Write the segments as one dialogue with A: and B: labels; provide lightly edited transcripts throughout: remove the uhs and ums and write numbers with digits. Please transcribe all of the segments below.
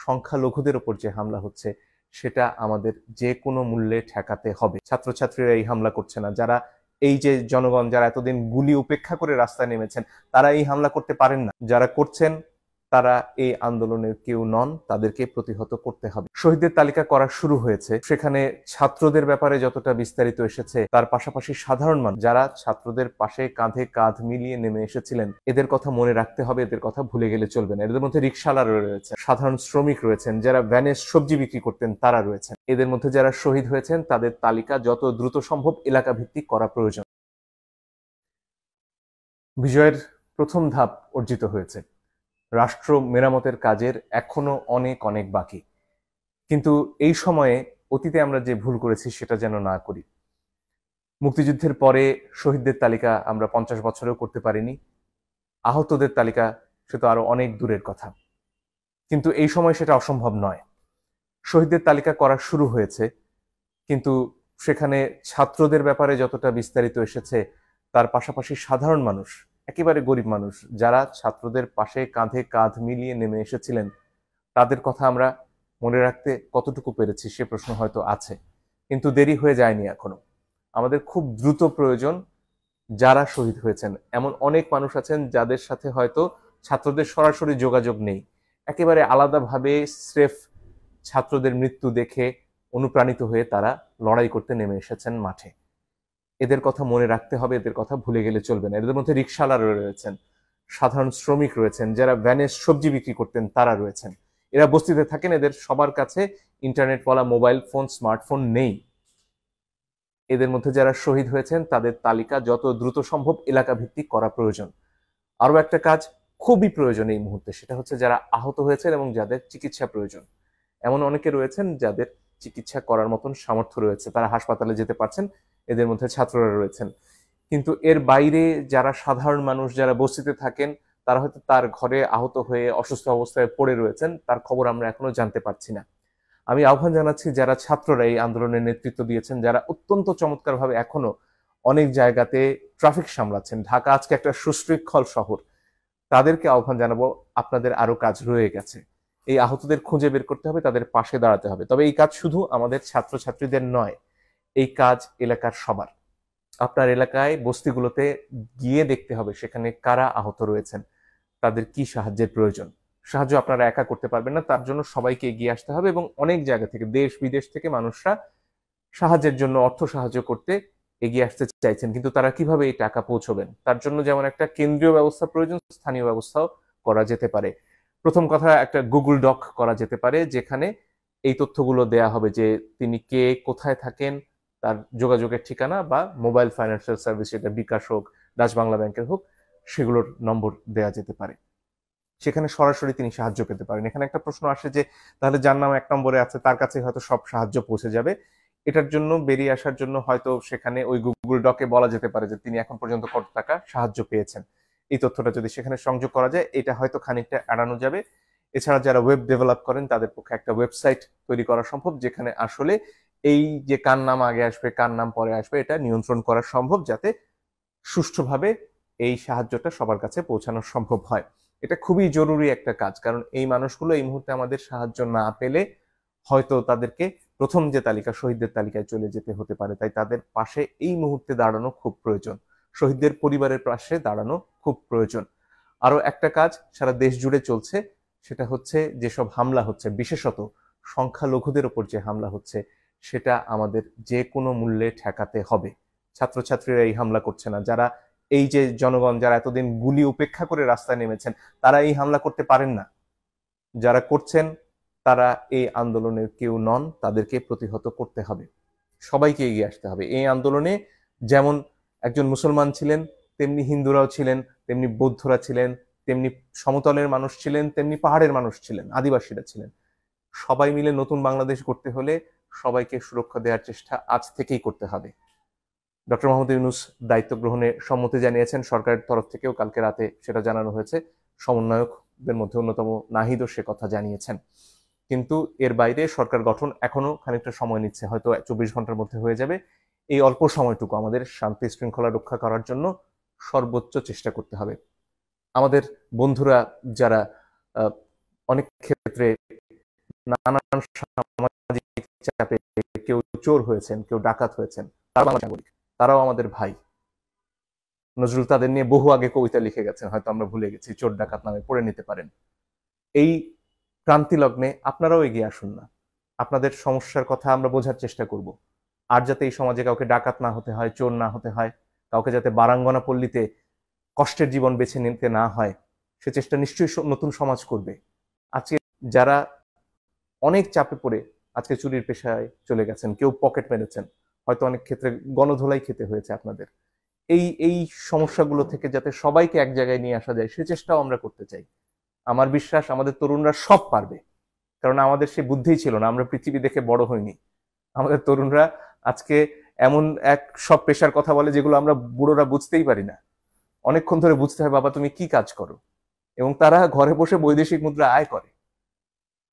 A: সংখ্যালঘুদের উপর যে হামলা হচ্ছে সেটা আমাদের যে কোনো মূল্যে ঠেকাতে হবে। ছাত্রছাত্রীরা এই হামলা করছে না, যারা এই যে জনগণ যারা এতদিন গুলি উপেক্ষা করে রাস্তায় নেমেছেন তারা এই হামলা করতে পারেন না। যারা করছেন তারা এই আন্দোলনের কেউ নন, তাদেরকে প্রতিহত করতে হবে। শহীদদের তালিকা করা শুরু হয়েছে, সেখানে ছাত্রদের ব্যাপারে যতটা বিস্তারিত এসেছে তার পাশাপাশি সাধারণ মানুষ যারা ছাত্রদের পাশে কাঁধে কাঁধ মিলিয়ে নেমে এসেছিলেন এদের কথা মনে রাখতে হবে, এদের কথা ভুলে গেলে চলবে না। এদের মধ্যে রিকশাওয়ালা রয়েছে, সাধারণ শ্রমিক রয়েছেন, যারা ভ্যানে সবজি বিক্রি করতেন তারা রয়েছেন। এদের মধ্যে যারা শহীদ হয়েছেন তাদের তালিকা যত দ্রুত সম্ভব এলাকা ভিত্তিক করা প্রয়োজন। বিজয়ের প্রথম ধাপ অর্জিত হয়েছে, রাষ্ট্র মেরামতের কাজের এখনো অনেক অনেক বাকি। কিন্তু এই সময়ে অতীতে আমরা যে ভুল করেছি সেটা যেন না করি। মুক্তিযুদ্ধের পরে শহীদদের তালিকা আমরা 50 বছরেও করতে পারিনি, আহতদের তালিকা সে তো আরো অনেক দূরের কথা। কিন্তু এই সময় সেটা অসম্ভব নয়। শহীদদের তালিকা করা শুরু হয়েছে, কিন্তু সেখানে ছাত্রদের ব্যাপারে যতটা বিস্তারিত এসেছে তার পাশাপাশি সাধারণ মানুষ, একেবারে গরিব মানুষ যারা ছাত্রদের পাশে কাঁধে কাঁধ মিলিয়ে নেমে এসেছিলেন তাদের কথা আমরা মনে রাখতে কতটুকু পেরেছি সে প্রশ্ন হয়তো আছে, কিন্তু দেরি হয়ে যায়নি এখনো। আমাদের খুব দ্রুত প্রয়োজন যারা শহীদ হয়েছেন, এমন অনেক মানুষ আছেন যাদের সাথে হয়তো ছাত্রদের সরাসরি যোগাযোগ নেই, একেবারে আলাদাভাবে স্রেফ ছাত্রদের মৃত্যু দেখে অনুপ্রাণিত হয়ে তারা লড়াই করতে নেমে এসেছেন মাঠে। এদের কথা মনে রাখতে হবে, এদের কথা ভুলে গেলে চলবে না। এদের মধ্যে রিকশাওয়ালা রয়েছেন, সাধারণ শ্রমিক রয়েছেন, যারা ভ্যানে সবজি বিক্রি করতেন তারা রয়েছেন। এরা বস্তিতে থাকেন, এদের সবার কাছে ইন্টারনেটওয়ালা মোবাইল ফোন, স্মার্টফোন নেই। এদের মধ্যে যারা শহীদ হয়েছেন তাদের তালিকা যত দ্রুত সম্ভব এলাকা ভিত্তিক করা প্রয়োজন। আরো একটা কাজ খুবই প্রয়োজন এই মুহূর্তে, সেটা হচ্ছে যারা আহত হয়েছেন এবং যাদের চিকিৎসা প্রয়োজন। এমন অনেকে রয়েছেন যাদের চিকিৎসা করার মতন সামর্থ্য রয়েছে, তারা হাসপাতালে যেতে পারছেন, এদের মধ্যে ছাত্ররা রয়েছেন। কিন্তু এর বাইরে যারা সাধারণ মানুষ যারা বস্তিতে থাকেন তারা হয়তো তার ঘরে আহত হয়ে অসুস্থ অবস্থায় পড়ে রয়েছেন, তার খবর আমরা এখনো জানতে পারছি না। আমি আহ্বান জানাচ্ছি যারা ছাত্ররা এই আন্দোলনের নেতৃত্ব দিয়েছেন, যারা অত্যন্ত চমৎকারভাবে এখনো অনেক জায়গাতে ট্রাফিক সামলাচ্ছেন, ঢাকা আজকে একটা সুশৃঙ্খল শহর, তাদেরকে আহ্বান জানাবো আপনাদের আরো কাজ রয়ে গেছে। এই আহতদের খুঁজে বের করতে হবে, তাদের পাশে দাঁড়াতে হবে। তবে এই কাজ শুধু আমাদের ছাত্রছাত্রীদের নয়, এই কাজ এলাকার সবার। আপনার এলাকায় বস্তিগুলোতে গিয়ে দেখতে হবে সেখানে কারা আহত রয়েছেন, তাদের কি সাহায্যের প্রয়োজন। সাহায্য আপনারা একা করতে পারবেন না, তার জন্য সবাইকে এগিয়ে আসতে হবে এবং অনেক জায়গা থেকে দেশ বিদেশ থেকে মানুষরা সাহায্যের জন্য অর্থ সাহায্য করতে এগিয়ে আসতে চাইছেন, কিন্তু তারা কিভাবে এই টাকা পৌঁছবেন তার জন্য যেমন একটা কেন্দ্রীয় ব্যবস্থা প্রয়োজন, স্থানীয় ব্যবস্থাও করা যেতে পারে। প্রথম কথা, একটা গুগল ডক করা যেতে পারে যেখানে এই তথ্যগুলো দেয়া হবে যে তিনি কে, কোথায় থাকেন, তার যোগাযোগের ঠিকানা বা মোবাইল ফাইন্যান্সিয়াল সার্ভিস, সেটা বিকাশ হোক, ডাচ বাংলা ব্যাংকের হোক, সেগুলোর নম্বর দেয়া যেতে পারে। সেখানে সরাসরি তিনি সাহায্য পেতে পারেন। এখানে একটা প্রশ্ন আসে যে তাহলে যার নাম 1 নম্বরে আছে তার কাছে হয়তো সব সাহায্য পৌঁছে যাবে। এটার জন্য বেরিয়ে আসার জন্য হয়তো সেখানে ওই গুগল ডকে বলা যেতে পারে যে তিনি এখন পর্যন্ত কত টাকা সাহায্য পেয়েছেন। এই তথ্যটা যদি সেখানে সংযোগ করা যায় এটা হয়তো খানিকটা এড়ানো যাবে। এছাড়া যারা ওয়েব ডেভেলপ করেন তাদের পক্ষে একটা ওয়েবসাইট তৈরি করা সম্ভব যেখানে আসলে এই যে কার নাম আগে আসবে কার নাম পরে আসবে এটা নিয়ন্ত্রণ করা সম্ভব, যাতে সুষ্ঠুভাবে এই সাহায্যটা সবার কাছে পৌঁছানো সম্ভব হয়। এটা খুবই জরুরি একটা কাজ, কারণ এই মানুষগুলো এই মুহূর্তে আমাদের সাহায্য না পেলে হয়তো তাদেরকে প্রথম যে তালিকা শহীদদের তালিকায় চলে যেতে হতে পারে। তাই তাদের পাশে এই মুহূর্তে দাঁড়ানো খুব প্রয়োজন, শহীদদের পরিবারের পাশে দাঁড়ানো খুব প্রয়োজন। আরো একটা কাজ সারা দেশ জুড়ে চলছে, সেটা হচ্ছে যেসব হামলা হচ্ছে, বিশেষত সংখ্যালঘুদের উপর যে হামলা হচ্ছে সেটা আমাদের যে কোনো মূল্যে ঠেকাতে হবে। ছাত্রছাত্রীরা এই হামলা করছে না, যারা এই যে জনগণ যারা এতদিন গুলি উপেক্ষা করে রাস্তায় নেমেছেন তারা এই হামলা করতে পারেন না। যারা করছেন তারা এই আন্দোলনের কেউ নন, তাদেরকে প্রতিহত করতে হবে, সবাইকে এগিয়ে আসতে হবে। এই আন্দোলনে যেমন একজন মুসলমান ছিলেন তেমনি হিন্দুরাও ছিলেন, তেমনি বৌদ্ধরা ছিলেন, তেমনি সমতলের মানুষ ছিলেন, তেমনি পাহাড়ের মানুষ ছিলেন, আদিবাসীরা ছিলেন। সবাই মিলে নতুন বাংলাদেশ গড়তে হলে সবাইকে সুরক্ষা দেওয়ার চেষ্টা আজ থেকেই করতে হবে। ডক্টর মোহাম্মদ ইউনূস দায়িত্ব গ্রহণে সম্মতি জানিয়েছেন, সরকারের তরফ থেকেও কালকে রাতে সেটা জানানো হয়েছে। সমন্বয়কদের মধ্যে অন্যতম নাহিদও সে কথা জানিয়েছেন। কিন্তু এর বাইরে সরকার গঠন এখনো খানিকটা সময় নিচ্ছে, হয়তো 24 ঘন্টার মধ্যে হয়ে যাবে। এই অল্প সময়টুকু আমাদের শান্তি শৃঙ্খলা রক্ষা করার জন্য সর্বোচ্চ চেষ্টা করতে হবে। আমাদের বন্ধুরা যারা অনেক ক্ষেত্রে নানান সামাজিক চাপে কেউ চোর হয়েছেন, কেউ ডাকাত হয়েছেন, তারাও আমাদের ভাই। নজরুল তাদের নিয়ে বহু আগে কবিতা লিখে গেছেন, হয়তো আমরা ভুলে গেছি, চোর ডাকাত নামে পড়ে নিতে পারেন। এই ক্রান্তি লগ্নে আপনারাও এগিয়ে আসুন না, আপনাদের সমস্যার কথা আমরা বোঝার চেষ্টা করব। আর যাতে এই সমাজে কাউকে ডাকাত না হতে হয়, চোর না হতে হয়, কাউকে যাতে বারাঙ্গনা পল্লীতে কষ্টের জীবন বেছে নিতে না হয়, সে চেষ্টা নিশ্চয়ই নতুন সমাজ করবে। আজকে যারা অনেক চাপে পড়ে আজকে চুরির পেশায় চলে গেছেন, কেউ পকেট মেরেছেন, হয়তো অনেক ক্ষেত্রে গণধোলাই খেতে হয়েছে আপনাদের, এই সমস্যাগুলো থেকে যাতে সবাইকে এক জায়গায় নিয়ে আসা যায় সে চেষ্টাও আমরা করতে চাই। আমার বিশ্বাস আমাদের তরুণরা সব পারবে, কারণ আমাদের সে বুদ্ধিই ছিল না, আমরা পৃথিবী দেখে বড় হইনি। আমাদের তরুণরা আজকে এমন এক সব পেশার কথা বলে যেগুলো আমরা বুড়োরা বুঝতেই পারি না। অনেকক্ষণ ধরে বুঝতে হয় বাবা তুমি কি কাজ করো, এবং তারা ঘরে বসে বৈদেশিক মুদ্রা আয় করে।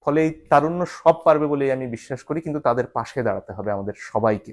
A: ফলে এই তারুণ্য সব পারবে বলেই আমি বিশ্বাস করি, কিন্তু তাদের পাশে দাঁড়াতে হবে আমাদের সবাইকে।